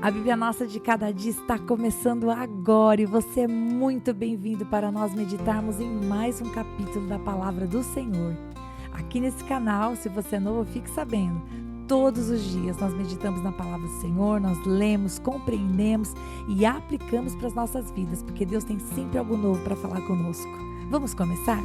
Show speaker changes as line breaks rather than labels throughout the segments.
A Bíblia Nossa de Cada Dia está começando agora e você é muito bem-vindo para nós meditarmos em mais um capítulo da Palavra do Senhor. Aqui nesse canal, se você é novo, fique sabendo, todos os dias nós meditamos na Palavra do Senhor, nós lemos, compreendemos e aplicamos para as nossas vidas, porque Deus tem sempre algo novo para falar conosco. Vamos começar?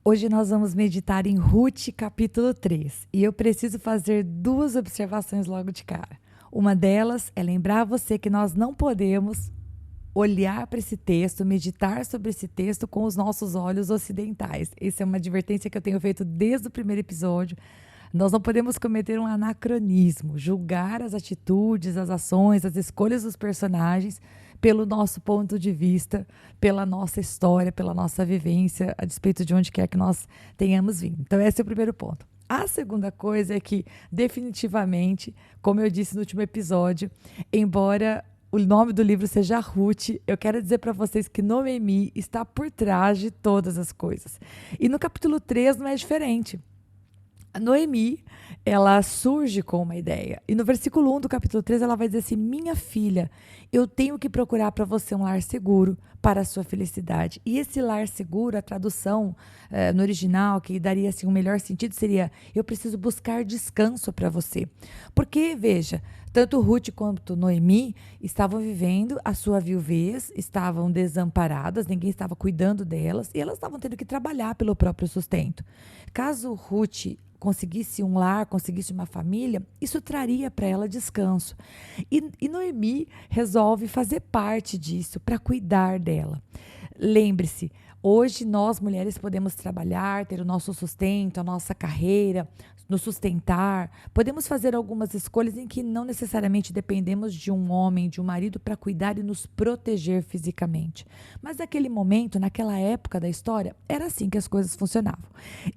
Hoje nós vamos meditar em Ruth capítulo 3 e eu preciso fazer duas observações logo de cara. Uma delas é lembrar você que nós não podemos olhar para esse texto, meditar sobre esse texto com os nossos olhos ocidentais. Essa é uma advertência que eu tenho feito desde o primeiro episódio. Nós não podemos cometer um anacronismo, julgar as atitudes, as ações, as escolhas dos personagens pelo nosso ponto de vista, pela nossa história, pela nossa vivência, a despeito de onde quer que nós tenhamos vindo. Então, esse é o primeiro ponto. A segunda coisa é que, definitivamente, como eu disse no último episódio, embora o nome do livro seja Ruth, eu quero dizer para vocês que Noemi está por trás de todas as coisas. E no capítulo 3 não é diferente. A Noemi, ela surge com uma ideia. E no versículo 1 do capítulo 3, ela vai dizer assim: minha filha, eu tenho que procurar para você um lar seguro para a sua felicidade. E esse lar seguro, a tradução no original, que daria assim, um melhor sentido, seria: eu preciso buscar descanso para você. Porque, veja, tanto Ruth quanto Noemi estavam vivendo a sua viuvez, estavam desamparadas, ninguém estava cuidando delas, e elas estavam tendo que trabalhar pelo próprio sustento. Caso Ruth conseguisse um lar, conseguisse uma família, isso traria para ela descanso. E Noemi resolve fazer parte disso para cuidar dela. Lembre-se, hoje nós mulheres podemos trabalhar, ter o nosso sustento, a nossa carreira, nos sustentar. Podemos fazer algumas escolhas em que não necessariamente dependemos de um homem, de um marido para cuidar e nos proteger fisicamente. Mas naquele momento, naquela época da história, era assim que as coisas funcionavam.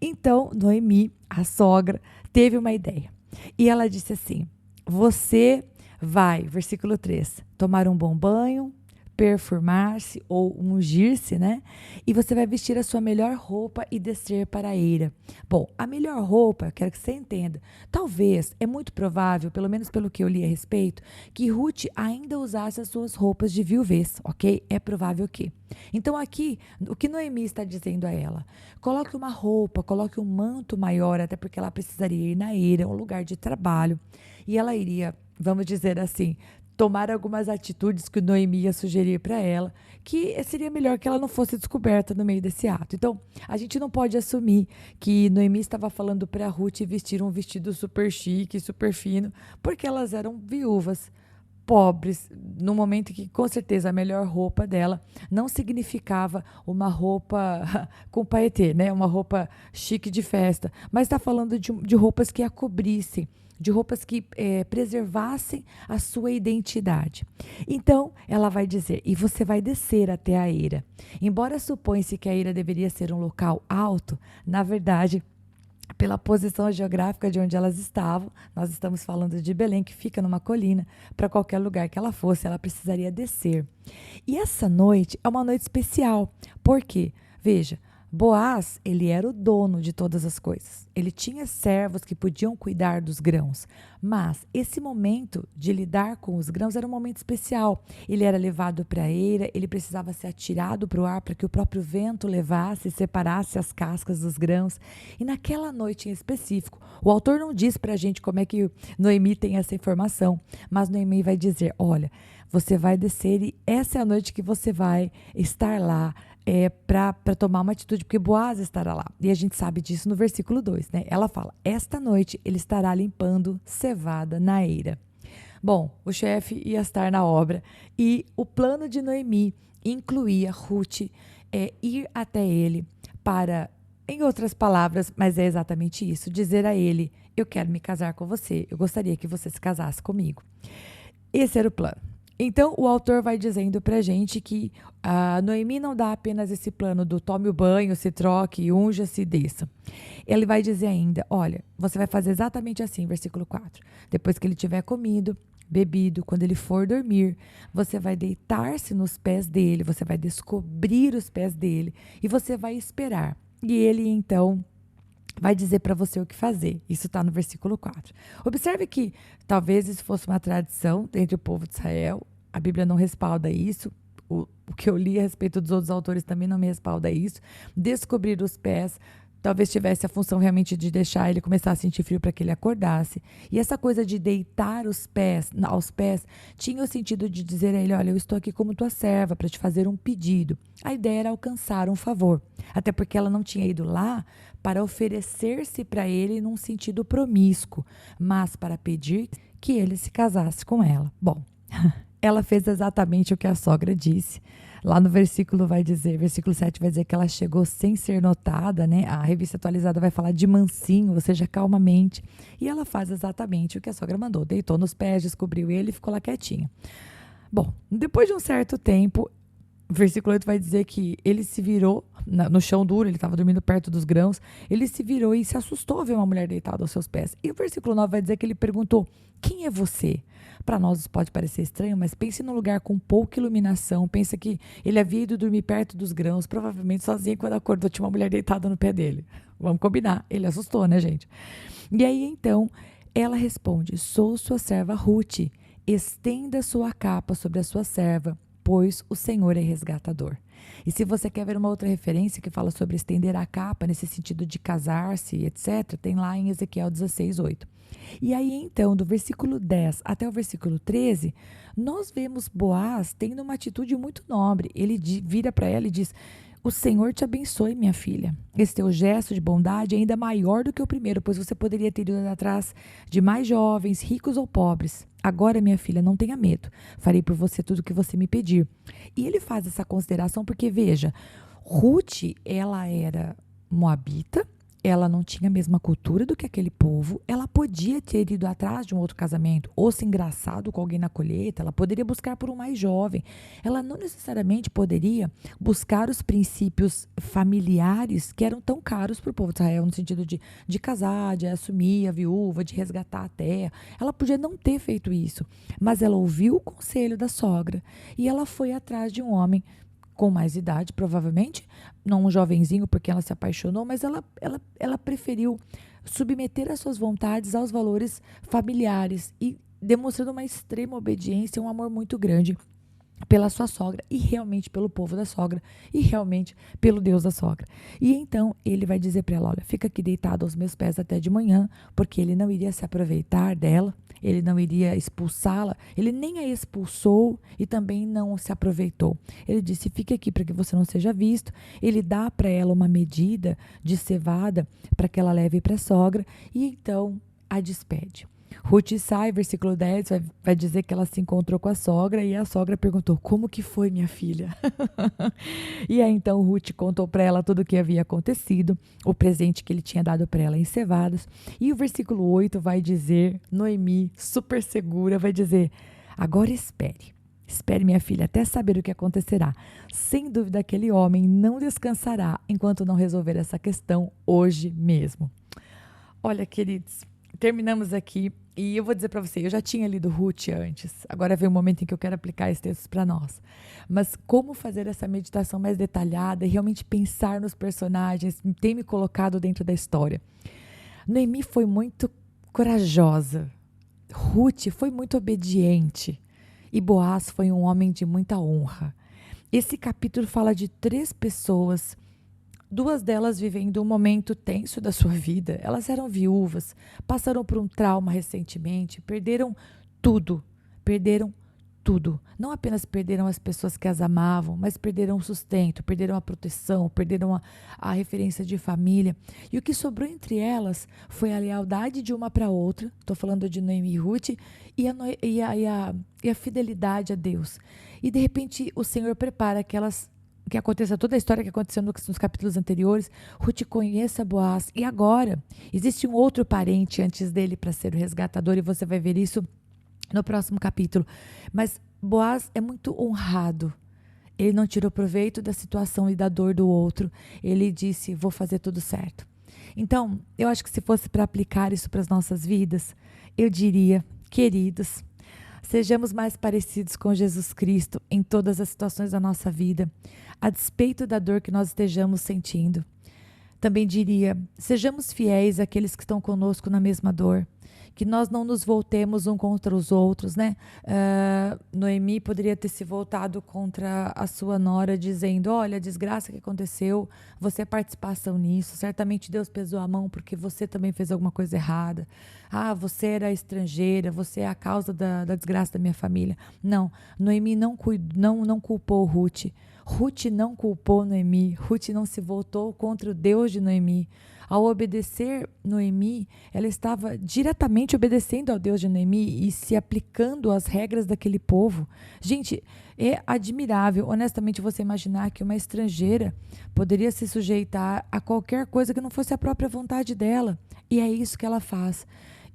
Então, Noemi, a sogra, teve uma ideia. E ela disse assim: você vai, versículo 3, tomar um bom banho, perfumar-se ou ungir-se, né? E você vai vestir a sua melhor roupa e descer para a eira. Bom, a melhor roupa, eu quero que você entenda, talvez, é muito provável, pelo menos pelo que eu li a respeito, que Ruth ainda usasse as suas roupas de viuvez, ok? É provável que. Então aqui, o que Noemi está dizendo a ela? Coloque uma roupa, coloque um manto maior, até porque ela precisaria ir na eira, um lugar de trabalho, e ela iria, vamos dizer assim, tomar algumas atitudes que Noemi ia sugerir para ela, que seria melhor que ela não fosse descoberta no meio desse ato. Então, a gente não pode assumir que Noemi estava falando para Ruth vestir um vestido super chique, super fino, porque elas eram viúvas, pobres, no momento que, com certeza, a melhor roupa dela não significava uma roupa com paetê, né? Uma roupa chique de festa, mas está falando de roupas que a cobrissem, de roupas que preservassem a sua identidade. Então, ela vai dizer: e você vai descer até a eira. Embora supõe-se que a eira deveria ser um local alto, na verdade, pela posição geográfica de onde elas estavam, nós estamos falando de Belém, que fica numa colina, para qualquer lugar que ela fosse, ela precisaria descer. E essa noite é uma noite especial. Por quê? Veja, Boaz, ele era o dono de todas as coisas. Ele tinha servos que podiam cuidar dos grãos, mas esse momento de lidar com os grãos era um momento especial. Ele era levado para a eira, ele precisava ser atirado para o ar para que o próprio vento levasse e separasse as cascas dos grãos. E naquela noite em específico, o autor não diz para a gente como é que Noemi tem essa informação, mas Noemi vai dizer: olha, você vai descer e essa é a noite que você vai estar lá, para tomar uma atitude, porque Boaz estará lá. E a gente sabe disso no versículo 2, né? Ela fala: esta noite ele estará limpando cevada na eira. Bom, o chefe ia estar na obra e o plano de Noemi incluía Ruth ir até ele para, em outras palavras, mas é exatamente isso, dizer a ele: eu quero me casar com você, eu gostaria que você se casasse comigo. Esse era o plano. Então, o autor vai dizendo pra gente que a Noemi não dá apenas esse plano do tome o banho, se troque, unja-se e desça. Ele vai dizer ainda: olha, você vai fazer exatamente assim, versículo 4. Depois que ele tiver comido, bebido, quando ele for dormir, você vai deitar-se nos pés dele, você vai descobrir os pés dele e você vai esperar. E ele então vai dizer para você o que fazer. Isso está no versículo 4. Observe que talvez isso fosse uma tradição entre o povo de Israel. A Bíblia não respalda isso. O que eu li a respeito dos outros autores também não me respalda isso. Descobrir os pés talvez tivesse a função realmente de deixar ele começar a sentir frio para que ele acordasse. E essa coisa de deitar os pés aos pés tinha o sentido de dizer a ele: olha, eu estou aqui como tua serva para te fazer um pedido. A ideia era alcançar um favor, até porque ela não tinha ido lá para oferecer-se para ele num sentido promíscuo, mas para pedir que ele se casasse com ela. Bom, ela fez exatamente o que a sogra disse. Lá no versículo 7 vai dizer que ela chegou sem ser notada, né? A revista atualizada vai falar de mansinho, ou seja, calmamente. E ela faz exatamente o que a sogra mandou. Deitou nos pés, descobriu ele e ficou lá quietinha. Bom, depois de um certo tempo, o versículo 8 vai dizer que ele se virou no chão duro, ele estava dormindo perto dos grãos, ele se virou e se assustou ao ver uma mulher deitada aos seus pés. E o versículo 9 vai dizer que ele perguntou: quem é você? Para nós isso pode parecer estranho, mas pense num lugar com pouca iluminação, pensa que ele havia ido dormir perto dos grãos, provavelmente sozinho, quando acordou tinha uma mulher deitada no pé dele. Vamos combinar, ele assustou, né, gente? E aí então ela responde: sou sua serva Ruth, estenda sua capa sobre a sua serva, pois o Senhor é resgatador. E se você quer ver uma outra referência que fala sobre estender a capa, nesse sentido de casar-se, etc., tem lá em Ezequiel 16:8. E aí, então, do versículo 10 até o versículo 13, nós vemos Boaz tendo uma atitude muito nobre. Ele vira para ela e diz: o Senhor te abençoe, minha filha. Esse teu gesto de bondade é ainda maior do que o primeiro, pois você poderia ter ido atrás de mais jovens, ricos ou pobres. Agora, minha filha, não tenha medo. Farei por você tudo o que você me pedir. E ele faz essa consideração porque, veja, Ruth, ela era moabita, ela não tinha a mesma cultura do que aquele povo, ela podia ter ido atrás de um outro casamento, ou se engraçado com alguém na colheita, ela poderia buscar por um mais jovem, ela não necessariamente poderia buscar os princípios familiares que eram tão caros para o povo de Israel, no sentido de casar, de assumir a viúva, de resgatar a terra. Ela podia não ter feito isso, mas ela ouviu o conselho da sogra e ela foi atrás de um homem com mais idade, provavelmente, não um jovenzinho porque ela se apaixonou, mas ela preferiu submeter as suas vontades aos valores familiares e demonstrando uma extrema obediência, um amor muito grande pela sua sogra e realmente pelo povo da sogra e realmente pelo Deus da sogra. E então ele vai dizer para ela: olha, fica aqui deitado aos meus pés até de manhã, porque ele não iria se aproveitar dela, ele não iria expulsá-la, ele nem a expulsou e também não se aproveitou. Ele disse: fique aqui para que você não seja visto. Ele dá para ela uma medida de cevada para que ela leve para a sogra e então a despede. Ruth sai, versículo 10, vai dizer que ela se encontrou com a sogra e a sogra perguntou: como que foi, minha filha? E aí então Ruth contou para ela tudo o que havia acontecido, o presente que ele tinha dado para ela em cevadas. E o versículo 8 vai dizer, Noemi, super segura, vai dizer: agora espere. Espere, minha filha, até saber o que acontecerá. Sem dúvida, aquele homem não descansará enquanto não resolver essa questão hoje mesmo. Olha, queridos, terminamos aqui e eu vou dizer para você, eu já tinha lido Ruth antes, agora vem o momento em que eu quero aplicar esse texto para nós. Mas como fazer essa meditação mais detalhada e realmente pensar nos personagens, tem me colocado dentro da história. Noemi foi muito corajosa, Ruth foi muito obediente e Boaz foi um homem de muita honra. Esse capítulo fala de 3 pessoas, 2 delas vivendo um momento tenso da sua vida. Elas eram viúvas, passaram por um trauma recentemente, perderam tudo. Não apenas perderam as pessoas que as amavam, mas perderam o sustento, perderam a proteção, perderam a referência de família. E o que sobrou entre elas foi a lealdade de uma para outra, estou falando de Noemi e Ruth, e a fidelidade a Deus. E de repente o Senhor prepara que aconteça toda a história que aconteceu nos capítulos anteriores, Ruth conheça Boaz, e agora existe um outro parente antes dele para ser o resgatador, e você vai ver isso no próximo capítulo. Mas Boaz é muito honrado, ele não tirou proveito da situação e da dor do outro, ele disse: vou fazer tudo certo. Então, eu acho que se fosse para aplicar isso para as nossas vidas, eu diria: queridos, Sejamos mais parecidos com Jesus Cristo em todas as situações da nossa vida, a despeito da dor que nós estejamos sentindo. Também diria, sejamos fiéis àqueles que estão conosco na mesma dor, que nós não nos voltemos um contra os outros, né? Noemi poderia ter se voltado contra a sua nora, dizendo, olha, a desgraça que aconteceu, você é participação nisso, certamente Deus pesou a mão porque você também fez alguma coisa errada. Você era estrangeira, você é a causa da desgraça da minha família. Não, Noemi não culpou Ruth. Ruth não culpou Noemi, Ruth não se voltou contra o Deus de Noemi. Ao obedecer Noemi, ela estava diretamente obedecendo ao Deus de Noemi e se aplicando às regras daquele povo. Gente, é admirável, honestamente, você imaginar que uma estrangeira poderia se sujeitar a qualquer coisa que não fosse a própria vontade dela. E é isso que ela faz.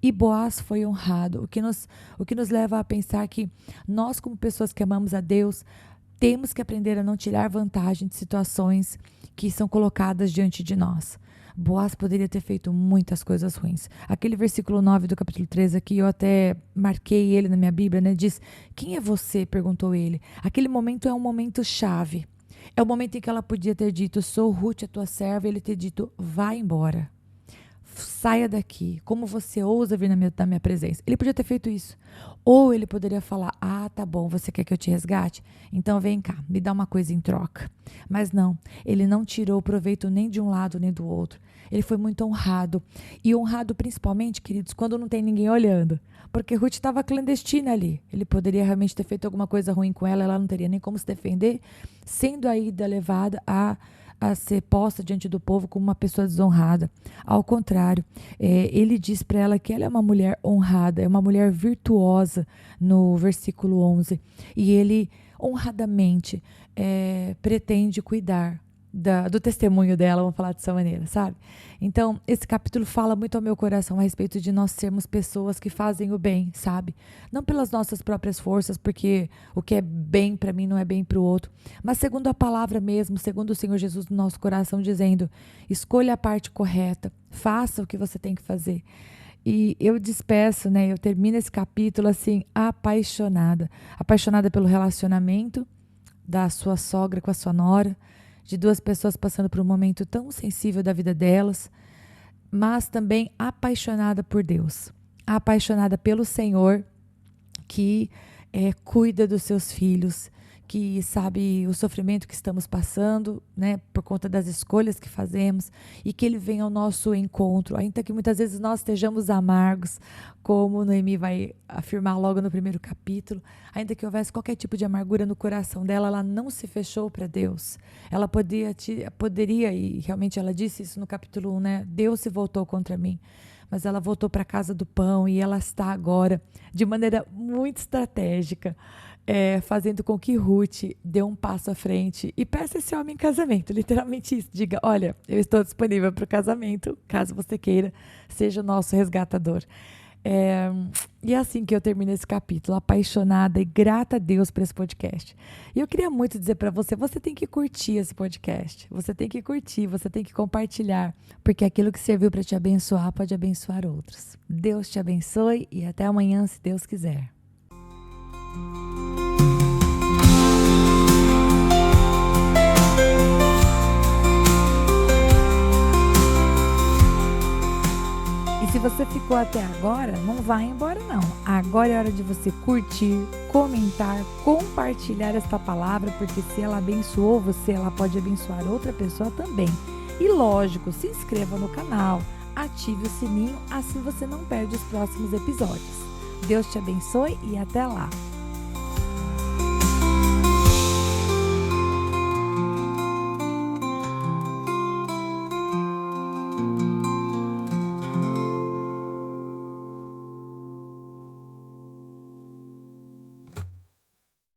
E Boaz foi honrado, o que nos leva a pensar que nós, como pessoas que amamos a Deus, temos que aprender a não tirar vantagem de situações que são colocadas diante de nós. Boaz poderia ter feito muitas coisas ruins. Aquele versículo 9 do capítulo 13 aqui, eu até marquei ele na minha Bíblia, né? Diz, quem é você? Perguntou ele. Aquele momento é um momento chave. É o momento em que ela podia ter dito, sou Ruth, a tua serva, e ele ter dito, vá embora. Saia daqui, como você ousa vir na minha presença? Ele podia ter feito isso. Ou ele poderia falar, tá bom, você quer que eu te resgate? Então vem cá, me dá uma coisa em troca. Mas não, ele não tirou proveito nem de um lado nem do outro. Ele foi muito honrado. E honrado principalmente, queridos, quando não tem ninguém olhando. Porque Ruth estava clandestina ali. Ele poderia realmente ter feito alguma coisa ruim com ela, ela não teria nem como se defender, sendo ainda levada a ser posta diante do povo como uma pessoa desonrada. Ao contrário, ele diz para ela que ela é uma mulher honrada, é uma mulher virtuosa, no versículo 11. E ele honradamente pretende cuidar do testemunho dela, vamos falar dessa maneira, sabe? Então, esse capítulo fala muito ao meu coração a respeito de nós sermos pessoas que fazem o bem, sabe? Não pelas nossas próprias forças, porque o que é bem para mim não é bem para o outro, mas segundo a palavra mesmo, segundo o Senhor Jesus no nosso coração, dizendo, escolha a parte correta, faça o que você tem que fazer. E eu despeço, né? Eu termino esse capítulo assim, apaixonada pelo relacionamento da sua sogra com a sua nora, de duas pessoas passando por um momento tão sensível da vida delas, mas também apaixonada por Deus, apaixonada pelo Senhor, que cuida dos seus filhos, que sabe o sofrimento que estamos passando, né, por conta das escolhas que fazemos, e que Ele vem ao nosso encontro, ainda que muitas vezes nós estejamos amargos, como Noemi vai afirmar logo no primeiro capítulo, ainda que houvesse qualquer tipo de amargura no coração dela, ela não se fechou para Deus. Ela poderia, e realmente ela disse isso no capítulo 1, né, Deus se voltou contra mim. Mas ela voltou para a casa do pão e ela está agora, de maneira muito estratégica, fazendo com que Ruth dê um passo à frente e peça esse homem em casamento, literalmente isso, diga, olha, eu estou disponível para o casamento, caso você queira, seja o nosso resgatador. E é assim que eu termino esse capítulo, apaixonada e grata a Deus por esse podcast. E eu queria muito dizer para você, você tem que curtir esse podcast, você tem que curtir, você tem que compartilhar, porque aquilo que serviu para te abençoar pode abençoar outros. Deus te abençoe e até amanhã, se Deus quiser. Se você ficou até agora, não vai embora não. Agora é hora de você curtir, comentar, compartilhar esta palavra, porque se ela abençoou você, ela pode abençoar outra pessoa também. E lógico, se inscreva no canal, ative o sininho, assim você não perde os próximos episódios. Deus te abençoe e até lá!